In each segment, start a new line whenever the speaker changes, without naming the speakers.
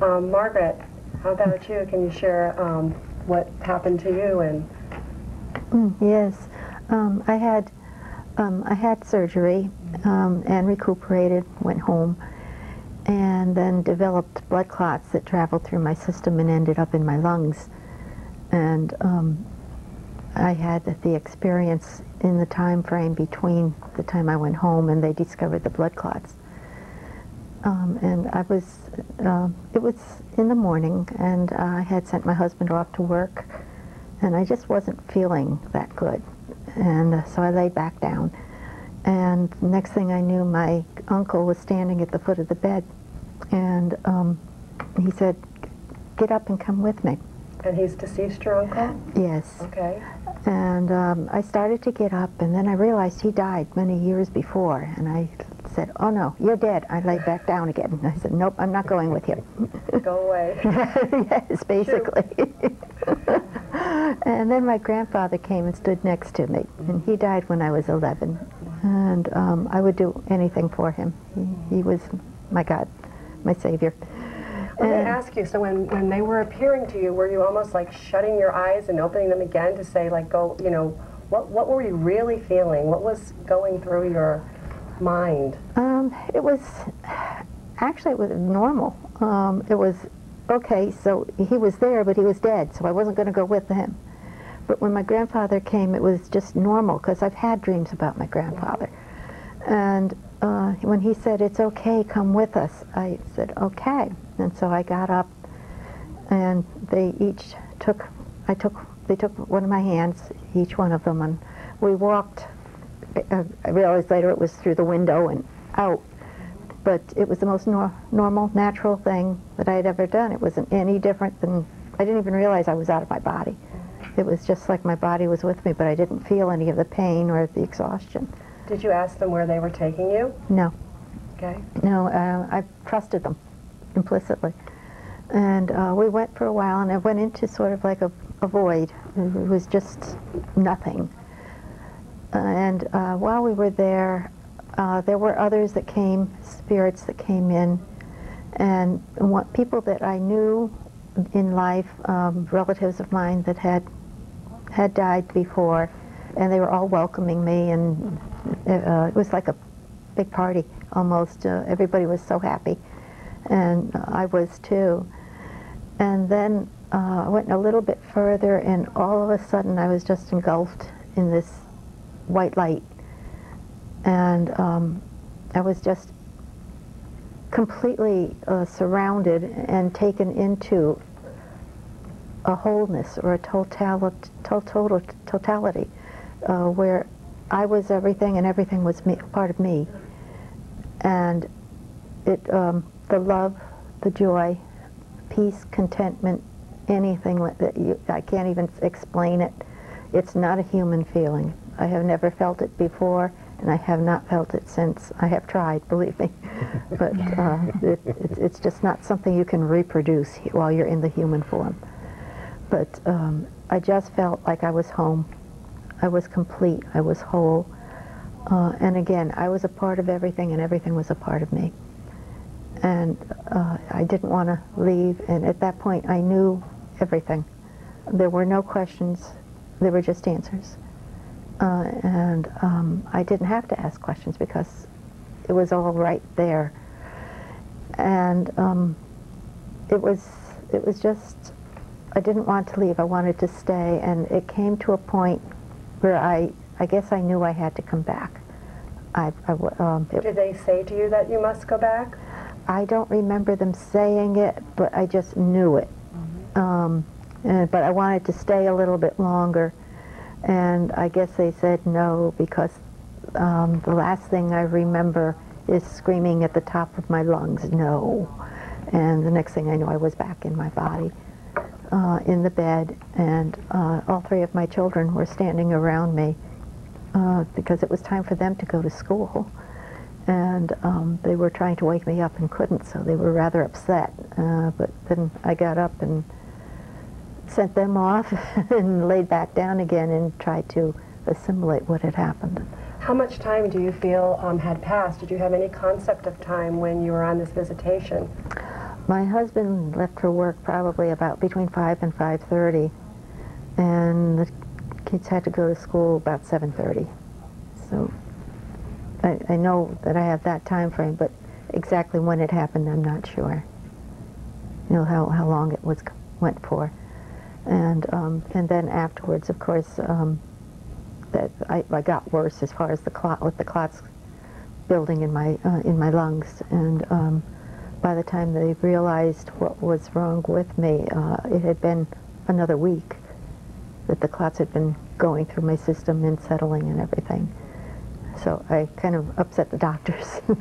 Margaret, how about you? Can you share what happened to you? And
yes, I had surgery and recuperated, went home, and then developed blood clots that traveled through my system and ended up in my lungs. And I had the experience in the time frame between the time I went home and they discovered the blood clots. And it was in the morning, and I had sent my husband off to work, and I just wasn't feeling that good. And so I lay back down. And next thing I knew, my uncle was standing at the foot of the bed, and he said, "Get up and come with me."
And he's deceased, your uncle?
Yes.
Okay.
And I started to get up, and then I realized he died many years before, and I said, "Oh no, you're dead." I lay back down again. And I said, "Nope, I'm not going with you."
Go away.
Yes, basically. And then my grandfather came and stood next to me, and he died when I was 11. And I would do anything for him. He was my God, my Savior.
Let me ask you, so when they were appearing to you, were you almost like shutting your eyes and opening them again to say, like, go, you know, what were you really feeling? What was going through your mind?
It was, actually it was normal. It was, okay, so he was there, but he was dead, so I wasn't going to go with him. But when my grandfather came, it was just normal, because I've had dreams about my grandfather. And when he said, "It's okay, come with us," I said, "Okay." And so I got up, and they took one of my hands, each one of them, and we walked. I realized later it was through the window and out, but it was the most normal, natural thing that I had ever done. It wasn't any different than, I didn't even realize I was out of my body. It was just like my body was with me, but I didn't feel any of the pain or the exhaustion.
Did you ask them where they were taking you?
No.
Okay.
No, I trusted them implicitly. And we went for a while, and I went into sort of like a void. It was just nothing. And while we were there were others that came, spirits that came in, and people that I knew in life, relatives of mine that had died before, and they were all welcoming me, and it was like a big party almost. Everybody was so happy, and I was too. And then I went a little bit further, and all of a sudden I was just engulfed in this white light, and I was just completely surrounded and taken into a wholeness or a totality where I was everything and everything was part of me. And it, the love, the joy, peace, contentment, anything that I can't even explain it. It's not a human feeling. I have never felt it before, and I have not felt it since. I have tried, believe me. But it's just not something you can reproduce while you're in the human form. But I just felt like I was home. I was complete. I was whole. And again, I was a part of everything, and everything was a part of me. And I didn't want to leave, and at that point I knew everything. There were no questions. There were just answers. And I didn't have to ask questions because it was all right there. And it was just, I didn't want to leave. I wanted to stay, and it came to a point where I guess I knew I had to come back.
Did they say to you that you must go back?
I don't remember them saying it, but I just knew it. But I wanted to stay a little bit longer, and I guess they said no, because the last thing I remember is screaming at the top of my lungs, "No." And the next thing I knew, I was back in my body, in the bed, and all three of my children were standing around me because it was time for them to go to school. And they were trying to wake me up and couldn't, so they were rather upset. But then I got up and sent them off and laid back down again and tried to assimilate what had happened.
How much time do you feel had passed? Did you have any concept of time when you were on this visitation?
My husband left for work probably about between 5 and 5:30, and the kids had to go to school about 7:30. So I know that I have that time frame, but exactly when it happened, I'm not sure. You know, how long it went for. And then afterwards, of course, that I got worse as far as with the clots building in my lungs. And by the time they realized what was wrong with me, it had been another week that the clots had been going through my system and settling and everything. So I kind of upset the doctors.
So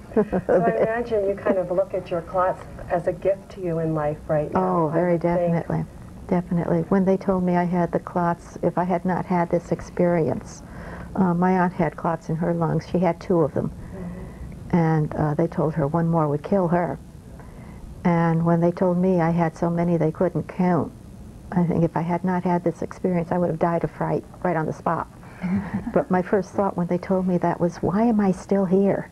I imagine you kind of look at your clots as a gift to you in life right now.
Oh, very definitely. Definitely. When they told me I had the clots, if I had not had this experience, my aunt had clots in her lungs. She had 2 of them. Mm-hmm. And they told her one more would kill her. And when they told me I had so many they couldn't count, I think if I had not had this experience, I would have died of fright right on the spot. But my first thought when they told me that was, why am I still here?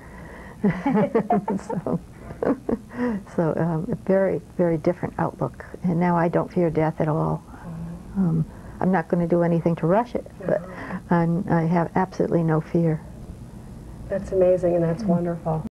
So a very, very different outlook. And now I don't fear death at all. I'm not going to do anything to rush it, but I have absolutely no fear.
That's amazing, and that's wonderful.